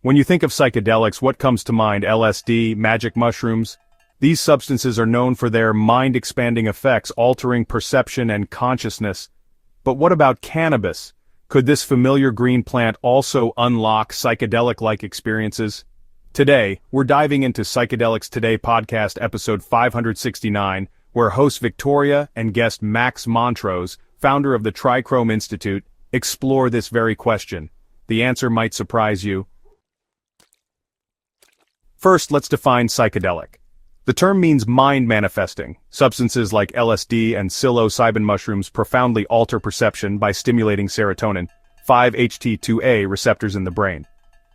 When you think of psychedelics, what comes to mind? LSD, magic mushrooms? These substances are known for their mind-expanding effects, altering perception and consciousness. But what about cannabis? Could this familiar green plant also unlock psychedelic-like experiences? Today, we're diving into Psychedelics Today Podcast episode 569, where host Victoria and guest Max Montrose, founder of the Trichome Institute, explore this very question. The answer might surprise you. First, let's define psychedelic. The term means mind manifesting. Substances like LSD and psilocybin mushrooms profoundly alter perception by stimulating serotonin, 5-HT2A receptors in the brain.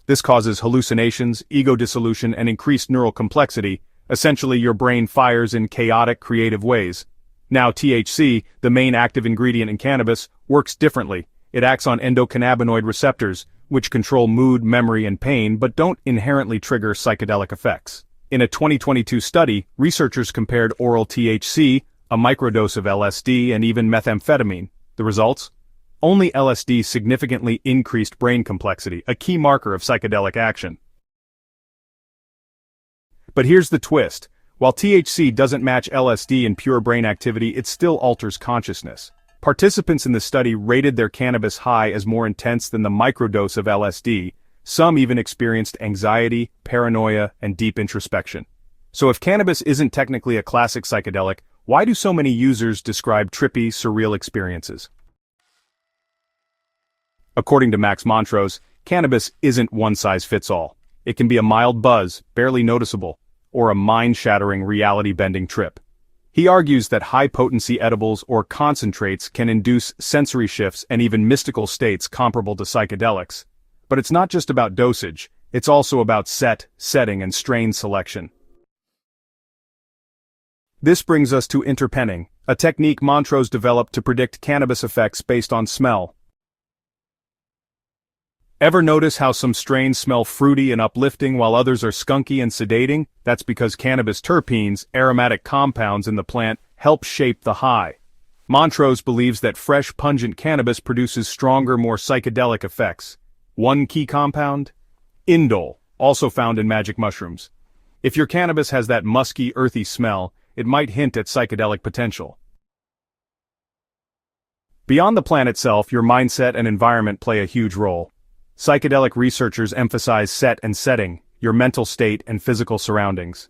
This causes hallucinations, ego dissolution, and increased neural complexity. Essentially, your brain fires in chaotic, creative ways. Now, THC, the main active ingredient in cannabis, works differently. It acts on endocannabinoid receptors, which control mood, memory, and pain, but don't inherently trigger psychedelic effects. In a 2022 study, researchers compared oral THC, a microdose of LSD, and even methamphetamine. The results? Only LSD significantly increased brain complexity, a key marker of psychedelic action. But here's the twist. While THC doesn't match LSD in pure brain activity, it still alters consciousness. Participants in the study rated their cannabis high as more intense than the microdose of LSD. Some even experienced anxiety, paranoia, and deep introspection. So if cannabis isn't technically a classic psychedelic, why do so many users describe trippy, surreal experiences? According to Max Montrose, cannabis isn't one-size-fits-all. It can be a mild buzz, barely noticeable, or a mind-shattering, reality-bending trip. He argues that high-potency edibles or concentrates can induce sensory shifts and even mystical states comparable to psychedelics. But it's not just about dosage, it's also about setting, and strain selection. This brings us to interpenning, a technique Montrose developed to predict cannabis effects based on smell. Ever notice how some strains smell fruity and uplifting while others are skunky and sedating? That's because cannabis terpenes, aromatic compounds in the plant, help shape the high. Montrose believes that fresh, pungent cannabis produces stronger, more psychedelic effects. One key compound? Indole, also found in magic mushrooms. If your cannabis has that musky, earthy smell, it might hint at psychedelic potential. Beyond the plant itself, your mindset and environment play a huge role. Psychedelic researchers emphasize set and setting, your mental state and physical surroundings.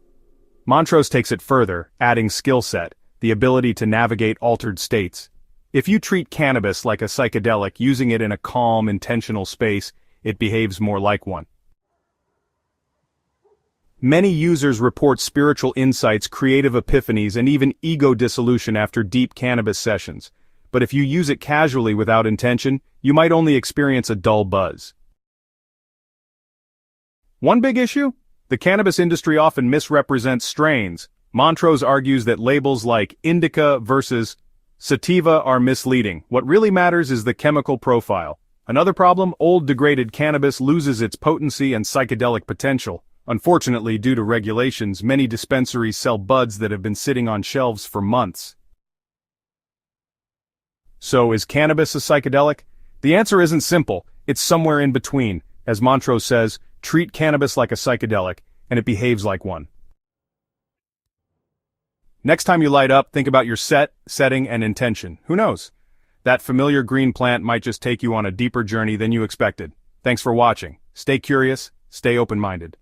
Montrose takes it further, adding skill set, the ability to navigate altered states. If you treat cannabis like a psychedelic, using it in a calm, intentional space, it behaves more like one. Many users report spiritual insights, creative epiphanies, and even ego dissolution after deep cannabis sessions. But if you use it casually without intention, you might only experience a dull buzz. One big issue? The cannabis industry often misrepresents strains. Montrose argues that labels like indica versus sativa are misleading. What really matters is the chemical profile. Another problem, old degraded cannabis loses its potency and psychedelic potential. Unfortunately, due to regulations, many dispensaries sell buds that have been sitting on shelves for months. So, is cannabis a psychedelic? The answer isn't simple, it's somewhere in between. As Montrose says, treat cannabis like a psychedelic, and it behaves like one. Next time you light up, think about your setting, and intention. Who knows? That familiar green plant might just take you on a deeper journey than you expected. Thanks for watching. Stay curious, stay open-minded.